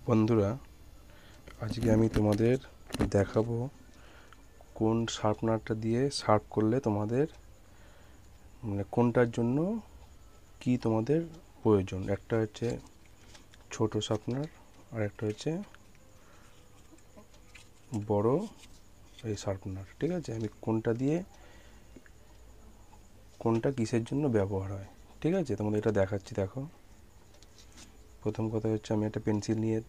বন্ধুরা, আজকে আমি তোমাদের দেখাবো কোন শার্পনারটা দিয়ে শার্প করলে তোমাদের কোনটার জন্য কি তোমাদের প্রয়োজন। একটা হচ্ছে ছোট শার্পনার আর একটা হচ্ছে বড় এই শার্পনার। ঠিক আছে, আমি কোনটা দিয়ে কোনটা কিসের জন্য ব্যবহার হয় ঠিক আছে তোমাদের এটা দেখাচ্ছি। দেখো, প্রথম কথা হচ্ছে আমি একটা পেন্সিল নিয়ে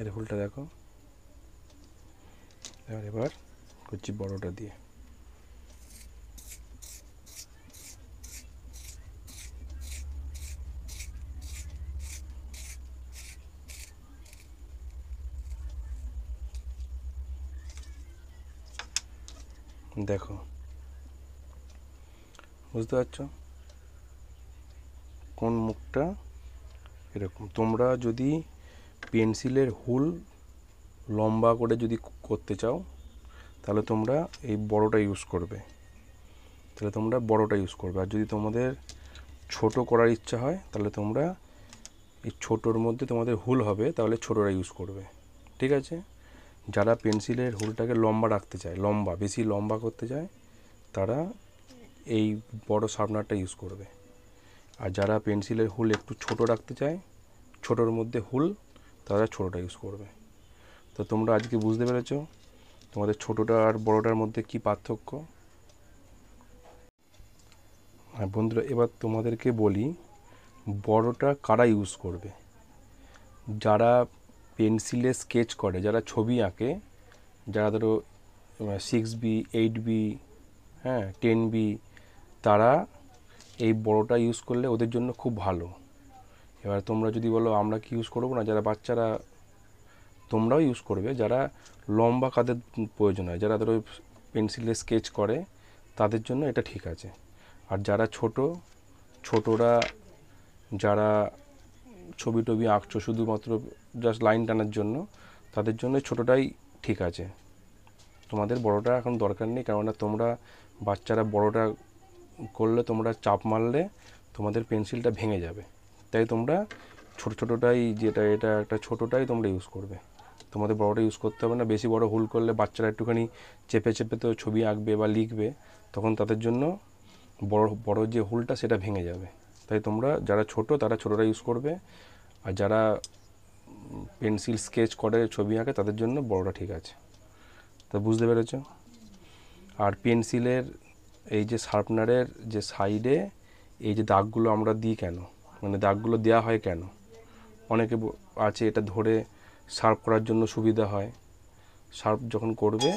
এর ফুলটা দেখো, এবার করছি বড়টা দিয়ে। দেখো, বুঝতে পারছো কোন মুখটা এরকম। তোমরা যদি পেন্সিলের হুল লম্বা করে যদি করতে চাও তাহলে তোমরা এই বড়টা ইউজ করবে, আর যদি তোমাদের ছোট করার ইচ্ছা হয় তাহলে তোমরা এই ছোটোর মধ্যে তোমাদের হুল হবে তাহলে ছোটোটা ইউজ করবে। ঠিক আছে, যারা পেন্সিলের হুলটাকে লম্বা রাখতে চায়, বেশি লম্বা করতে চায়, তারা এই বড় শার্পনারটা ইউজ করবে। আর যারা পেন্সিলের হুল একটু ছোট রাখতে চায়, ছোটোর মধ্যে হুল, তারা ছোটোটা ইউজ করবে। তো তোমরা আজকে বুঝতে পেরেছো তোমাদের ছোটোটা আর বড়টার মধ্যে কি পার্থক্য। আর বন্ধুরা, এবার তোমাদেরকে বলি বড়টা কারা ইউজ করবে। যারা পেন্সিলে স্কেচ করে, যারা ছবি আঁকে, যারা ধরো 6B 8B 10B, তারা এই বড়টা ইউজ করলে ওদের জন্য খুব ভালো। এবার তোমরা যদি বলো আমরা কি ইউজ করবো না, যারা বাচ্চারা, তোমরাও ইউজ করবে। যারা লম্বা কাদের প্রয়োজন হয়, যারা ধরো পেন্সিলে স্কেচ করে, তাদের জন্য এটা ঠিক আছে। আর যারা ছোটরা, যারা ছবি টবি আঁকছো শুধুমাত্র জাস্ট লাইন টানার জন্য, তাদের জন্য ছোটোটাই ঠিক আছে। তোমাদের বড়টা এখন দরকার নেই, কেননা তোমরা বাচ্চারা বড়টা করলে তোমরা চাপ মারলে তোমাদের পেন্সিলটা ভেঙে যাবে। তাই তোমরা ছোটোটাই, এটা একটা ছোটোটাই তোমরা ইউজ করবে। তোমাদের বড়টা ইউজ করতে হবে না। বেশি বড় হুল করলে বাচ্চারা একটুখানি চেপে তো ছবি আঁকবে বা লিখবে, তখন তাদের জন্য বড় যে হুলটা সেটা ভেঙে যাবে। তাই তোমরা যারা তারা ছোটোটা ইউজ করবে, আর যারা পেন্সিল স্কেচ করে, ছবি আঁকে, তাদের জন্য বড়টা ঠিক আছে। তা বুঝতে পেরেছো। আর পেন্সিলের এই যে শার্পনারের যে সাইডে এই যে দাগগুলো আমরা দিই কেন, দাগগুলো দেওয়া হয় কেন, অনেকে আছে এটা ধরে শার্প করার জন্য সুবিধা হয় শার্প যখন করবে।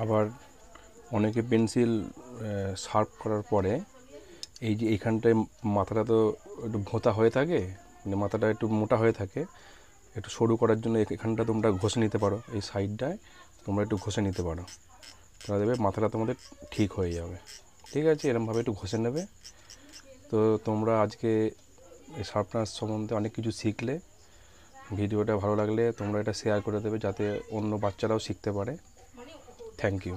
আবার অনেকে পেন্সিল শার্প করার পরে এই যে এইখানটায় মাথাটা তো একটু ভোঁতা হয়ে থাকে, মাথাটা একটু মোটা হয়ে থাকে, একটু সরু করার জন্য এখানটা তোমরা ঘষে নিতে পারো, এই সাইডটায় তোমরা একটু ঘষে নিতে পারো, তাহলে দেবে মাথাটা তোমাদের ঠিক হয়ে যাবে। ঠিক আছে, এরকমভাবে একটু ঘষে নেবে। তো তোমরা আজকে এই শার্পনার সম্বন্ধে অনেক কিছু শিখলে। ভিডিওটা ভালো লাগলে তোমরা এটা শেয়ার করে দেবে, যাতে অন্য বাচ্চারাও শিখতে পারে। Thank you.